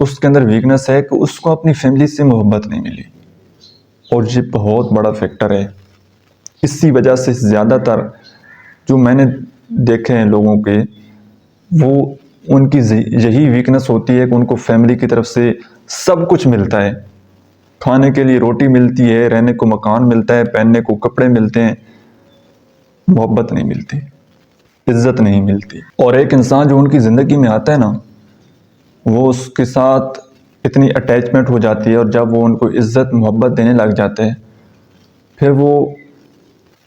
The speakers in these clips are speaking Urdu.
اس کے اندر ویکنس ہے کہ اس کو اپنی فیملی سے محبت نہیں ملی، اور یہ بہت بڑا فیکٹر ہے۔ اسی وجہ سے زیادہ تر جو میں نے دیکھے ہیں لوگوں کے، وہ ان کی یہی ویکنس ہوتی ہے کہ ان کو فیملی کی طرف سے سب کچھ ملتا ہے، کھانے کے لیے روٹی ملتی ہے، رہنے کو مکان ملتا ہے، پہننے کو کپڑے ملتے ہیں، محبت نہیں ملتی، عزت نہیں ملتی۔ اور ایک انسان جو ان کی زندگی میں آتا ہے نا، وہ اس کے ساتھ اتنی اٹیچمنٹ ہو جاتی ہے، اور جب وہ ان کو عزت محبت دینے لگ جاتے ہیں، پھر وہ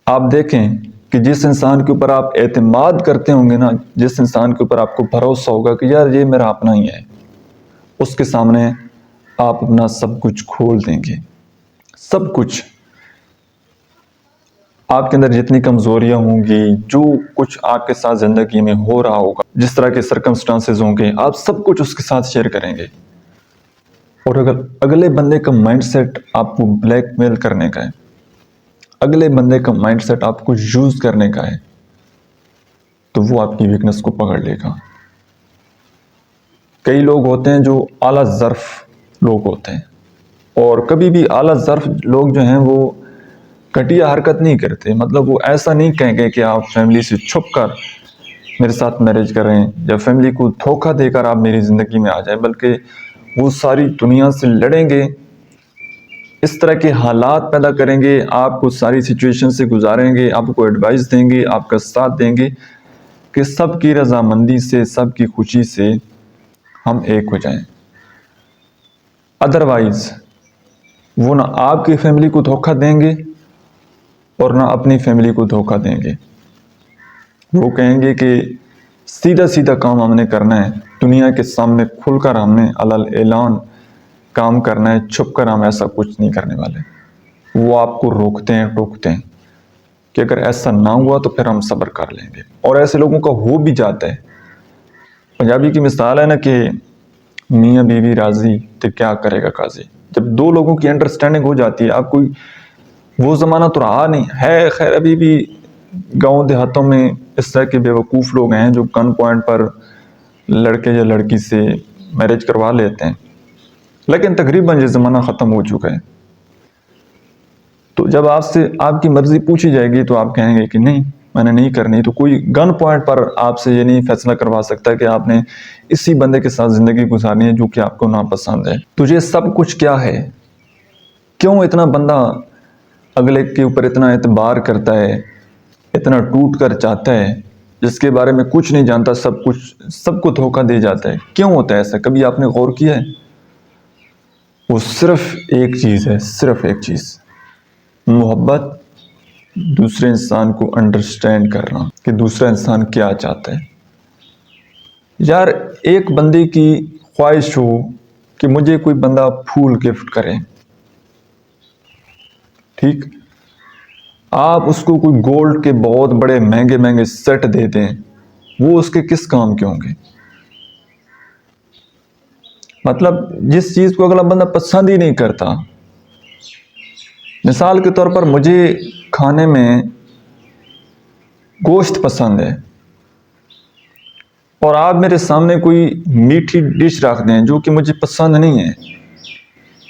آپ دیکھیں کہ جس انسان کے اوپر آپ اعتماد کرتے ہوں گے نا، جس انسان کے اوپر آپ کو بھروسہ ہوگا کہ یار یہ میرا اپنا ہی ہے، اس کے سامنے آپ اپنا سب کچھ کھول دیں گے، سب کچھ۔ آپ کے اندر جتنی کمزوریاں ہوں گی، جو کچھ آپ کے ساتھ زندگی میں ہو رہا ہوگا، جس طرح کے سرکمسٹانسز ہوں گے، آپ سب کچھ اس کے ساتھ شیئر کریں گے۔ اور اگر اگلے بندے کا مائنڈ سیٹ آپ کو بلیک میل کرنے کا ہے، اگلے بندے کا مائنڈ سیٹ آپ کو یوز کرنے کا ہے، تو وہ آپ کی ویکنس کو پکڑ لے گا۔ کئی لوگ ہوتے ہیں جو اعلیٰ ظرف لوگ ہوتے ہیں، اور کبھی بھی اعلیٰ ظرف لوگ جو ہیں وہ گھٹیا حرکت نہیں کرتے۔ مطلب وہ ایسا نہیں کہیں گے کہ آپ فیملی سے چھپ کر میرے ساتھ میرج کریں، یا فیملی کو دھوکہ دے کر آپ میری زندگی میں آ جائیں، بلکہ وہ ساری دنیا سے لڑیں گے، اس طرح کے حالات پیدا کریں گے، آپ کو ساری سچویشن سے گزاریں گے، آپ کو ایڈوائس دیں گے، آپ کا ساتھ دیں گے کہ سب کی رضامندی سے، سب کی خوشی سے ہم ایک ہو جائیں۔ ادروائز وہ نہ آپ کی فیملی کو دھوکہ دیں گے اور نہ اپنی فیملی کو دھوکہ دیں گے۔ وہ کہیں گے کہ سیدھا سیدھا کام ہم نے کرنا ہے، دنیا کے سامنے کھل کر ہم نے علل اعلان کام کرنا ہے، چھپ کر ہم ایسا کچھ نہیں کرنے والے۔ وہ آپ کو روکتے ہیں، ٹوکتے ہیں کہ اگر ایسا نہ ہوا تو پھر ہم صبر کر لیں گے، اور ایسے لوگوں کا ہو بھی جاتا ہے۔ پنجابی کی مثال ہے نا کہ میاں بیوی راضی تو کیا کرے گا قاضی۔ جب دو لوگوں کی انڈرسٹینڈنگ ہو جاتی ہے، آپ کوئی وہ زمانہ تو رہا نہیں ہے، خیر ابھی بھی گاؤں دیہاتوں میں اس طرح کے بیوقوف لوگ ہیں جو گن پوائنٹ پر لڑکے یا لڑکی سے میرج کروا لیتے ہیں، لیکن تقریباً یہ زمانہ ختم ہو چکا ہے۔ تو جب آپ سے آپ کی مرضی پوچھی جائے گی تو آپ کہیں گے کہ نہیں، میں نے نہیں کرنی، تو کوئی گن پوائنٹ پر آپ سے یہ نہیں فیصلہ کروا سکتا کہ آپ نے اسی بندے کے ساتھ زندگی گزارنی ہے جو کہ آپ کو ناپسند ہے۔ تجھے سب کچھ کیا ہے؟ کیوں اتنا بندہ اگلے کے اوپر اتنا اعتبار کرتا ہے، اتنا ٹوٹ کر چاہتا ہے، جس کے بارے میں کچھ نہیں جانتا، سب کچھ سب کو دھوکہ دے جاتا ہے؟ کیوں ہوتا ہے ایسا؟ کبھی آپ نے غور کیا ہے؟ وہ صرف ایک چیز ہے، صرف ایک چیز، محبت، دوسرے انسان کو انڈرسٹینڈ کرنا کہ دوسرا انسان کیا چاہتا ہے۔ یار ایک بندے کی خواہش ہو کہ مجھے کوئی بندہ پھول گفٹ کرے، ٹھیک، آپ اس کو کوئی گولڈ کے بہت بڑے مہنگے مہنگے سیٹ دے دیں، وہ اس کے کس کام کے ہوں گے؟ مطلب جس چیز کو اگلا بندہ پسند ہی نہیں کرتا۔ مثال کے طور پر مجھے کھانے میں گوشت پسند ہے، اور آپ میرے سامنے کوئی میٹھی ڈش رکھ دیں جو کہ مجھے پسند نہیں ہے،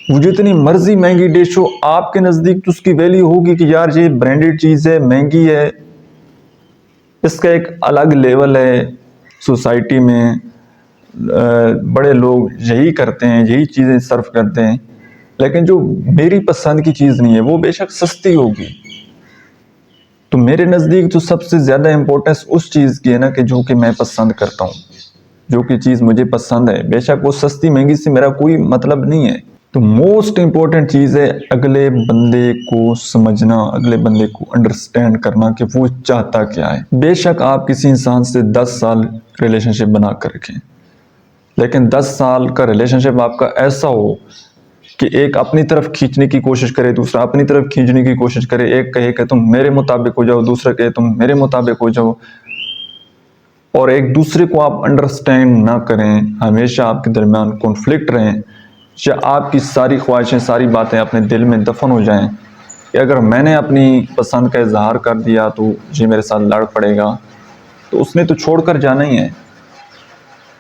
وہ جتنی مرضی مہنگی ڈش ہو، آپ کے نزدیک تو اس کی ویلیو ہوگی کہ یار یہ برانڈڈ چیز ہے، مہنگی ہے، اس کا ایک الگ لیول ہے سوسائٹی میں، بڑے لوگ یہی کرتے ہیں، یہی چیزیں سرو کرتے ہیں، لیکن جو میری پسند کی چیز نہیں ہے وہ بے شک سستی ہوگی، تو میرے نزدیک تو سب سے زیادہ امپورٹنس اس چیز کی ہے نا کہ جو کہ میں پسند کرتا ہوں، جو کہ چیز مجھے پسند ہے، بے شک وہ سستی مہنگی سے میرا کوئی مطلب نہیں ہے۔ تو موسٹ امپورٹنٹ چیز ہے اگلے بندے کو سمجھنا، اگلے بندے کو انڈرسٹینڈ کرنا کہ وہ چاہتا کیا ہے۔ بے شک آپ کسی انسان سے 10 سال ریلیشن شپ بنا کر رکھیں، لیکن 10 سال کا ریلیشن شپ آپ کا ایسا ہو کہ ایک اپنی طرف کھینچنے کی کوشش کرے، دوسرا اپنی طرف کھینچنے کی کوشش کرے، ایک کہے کہ تم میرے مطابق ہو جاؤ، دوسرا کہے تم میرے مطابق ہو جاؤ، اور ایک دوسرے کو آپ انڈرسٹینڈ نہ کریں، ہمیشہ آپ کے درمیان کنفلکٹ رہیں، یا آپ کی ساری خواہشیں، ساری باتیں اپنے دل میں دفن ہو جائیں کہ اگر میں نے اپنی پسند کا اظہار کر دیا تو یہ میرے ساتھ لڑ پڑے گا، تو اس نے تو چھوڑ کر جانا ہی ہے۔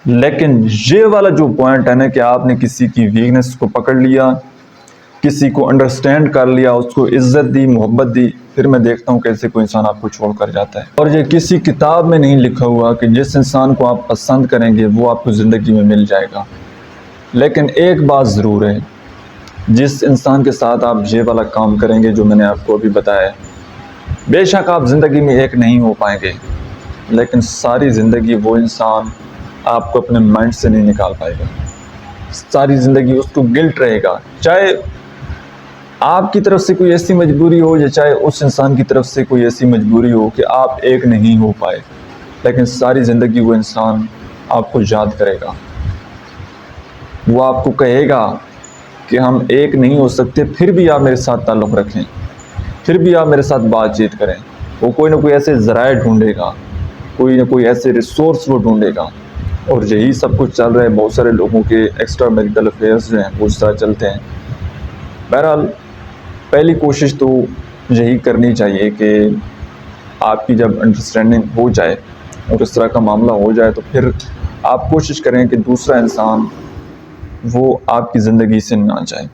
لیکن یہ والا جو پوائنٹ ہے نا کہ آپ نے کسی کی ویکنس کو پکڑ لیا، کسی کو انڈرسٹینڈ کر لیا، اس کو عزت دی، محبت دی، پھر میں دیکھتا ہوں کیسے کوئی انسان آپ کو چھوڑ کر جاتا ہے۔ اور یہ کسی کتاب میں نہیں لکھا ہوا کہ جس انسان کو آپ پسند کریں گے وہ آپ کو زندگی میں مل جائے گا، لیکن ایک بات ضرور ہے، جس انسان کے ساتھ آپ یہ والا کام کریں گے جو میں نے آپ کو ابھی بتایا ہے، بے شک آپ زندگی میں ایک نہیں ہو پائیں گے، لیکن ساری زندگی وہ انسان آپ کو اپنے مائنڈ سے نہیں نکال پائے گا۔ ساری زندگی اس کو گلٹ رہے گا، چاہے آپ کی طرف سے کوئی ایسی مجبوری ہو یا چاہے اس انسان کی طرف سے کوئی ایسی مجبوری ہو کہ آپ ایک نہیں ہو پائے، لیکن ساری زندگی وہ انسان آپ کو یاد کرے گا۔ وہ آپ کو کہے گا کہ ہم ایک نہیں ہو سکتے، پھر بھی آپ میرے ساتھ تعلق رکھیں، پھر بھی آپ میرے ساتھ بات چیت کریں۔ وہ کوئی نہ کوئی ایسے ذرائع ڈھونڈے گا، کوئی نہ کوئی ایسے ریسورس وہ ڈھونڈے گا، اور یہی سب کچھ چل رہا ہے۔ بہت سارے لوگوں کے ایکسٹرا میریٹل افیئرس جو ہیں وہ اس طرح چلتے ہیں۔ بہرحال پہلی کوشش تو یہی کرنی چاہیے کہ آپ کی جب انڈرسٹینڈنگ ہو جائے اور اس طرح کا معاملہ ہو جائے تو پھر آپ کوشش کریں کہ دوسرا انسان وہ آپ کی زندگی سے نہ جائے۔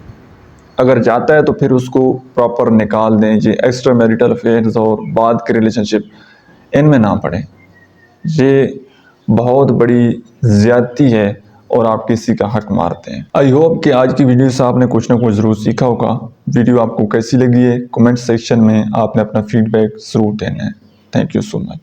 اگر جاتا ہے تو پھر اس کو پراپر نکال دیں۔ یہ ایکسٹرا میریٹل افیئرز اور بعد کے ریلیشن شپ ان میں نہ پڑیں، یہ بہت بڑی زیادتی ہے اور آپ کسی کا حق مارتے ہیں۔ آئی ہوپ کہ آج کی ویڈیو سے آپ نے کچھ نہ کچھ ضرور سیکھا ہوگا۔ ویڈیو آپ کو کیسی لگی ہے کمنٹ سیکشن میں آپ نے اپنا فیڈ بیک ضرور دینا ہے۔ Thank you so much.